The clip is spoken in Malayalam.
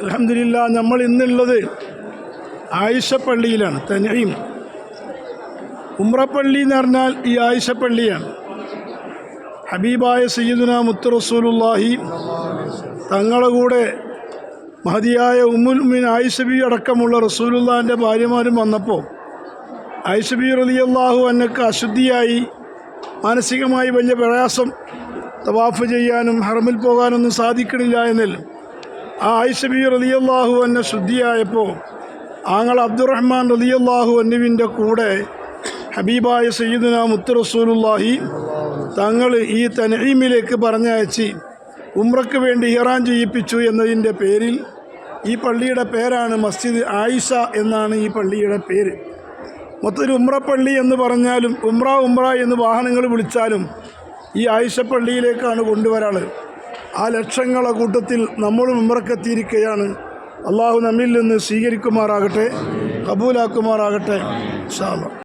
അൽഹംദുലില്ലാ, നമ്മൾ ഇന്നുള്ളത് ആയിഷ പള്ളിയിലാണ്. തനഈം ഉംറപ്പള്ളി എന്ന് പറഞ്ഞാൽ ഈ ആയിഷ പള്ളിയാണ്. ഹബീബായ സയ്യിദുനാ മുത്ത് റസൂലുള്ളാഹി തങ്ങളുടെ കൂടെ മഹദിയായ ഉമ്മുൽ മുഅ്മിനീൻ ആയിഷ ബി അടക്കമുള്ള റസൂലുള്ളാഹിൻ്റെ ഭാര്യമാരും വന്നപ്പോൾ ആയിഷ ബി റളിയല്ലാഹു അൻഹക്ക് അശുദ്ധിയായി, മാനസികമായി വലിയ പ്രയാസം, തവാഫ് ചെയ്യാനും ഹറമിൽ പോകാനൊന്നും സാധിക്കണില്ല എന്നല്ല. ആ ആയിഷ ബി റളിയല്ലാഹു അൻഹ ശുദ്ധിയായപ്പോൾ ആങ്ങൾ അബ്ദുറഹ്മാൻ റളിയല്ലാഹു അൻഹുവിൻ്റെ കൂടെ ഹബീബായ സയ്യിദുനാ മുത്ത് റസൂലുള്ളാഹി തങ്ങൾ ഈ തനഈമിലേക്ക് പറഞ്ഞയച്ച് ഉംറയ്ക്ക് വേണ്ടി ഇഹ്റാം ചെയ്യിപ്പിച്ചു എന്നതിൻ്റെ പേരിൽ ഈ പള്ളിയുടെ പേരാണ് മസ്ജിദ് ആയിഷ എന്നാണ് ഈ പള്ളിയുടെ പേര്. മൊത്തത്തിൽ ഉംറപ്പള്ളി എന്ന് പറഞ്ഞാലും ഉംറ എന്ന് വാഹനങ്ങൾ വിളിച്ചാലും ഈ ആയിഷ പള്ളിയിലേക്കാണ് കൊണ്ടുവരാറ്. ആ ലക്ഷങ്ങളെ കൂട്ടത്തിൽ നമ്മളും ഉംറക്കെത്തിയിരിക്കുകയാണ്. അള്ളാഹു നമ്മിൽ നിന്ന് സ്വീകരിക്കുമാറാകട്ടെ, കബൂലാക്കുമാറാകട്ടെ ഇൻഷാ അല്ലാഹ്.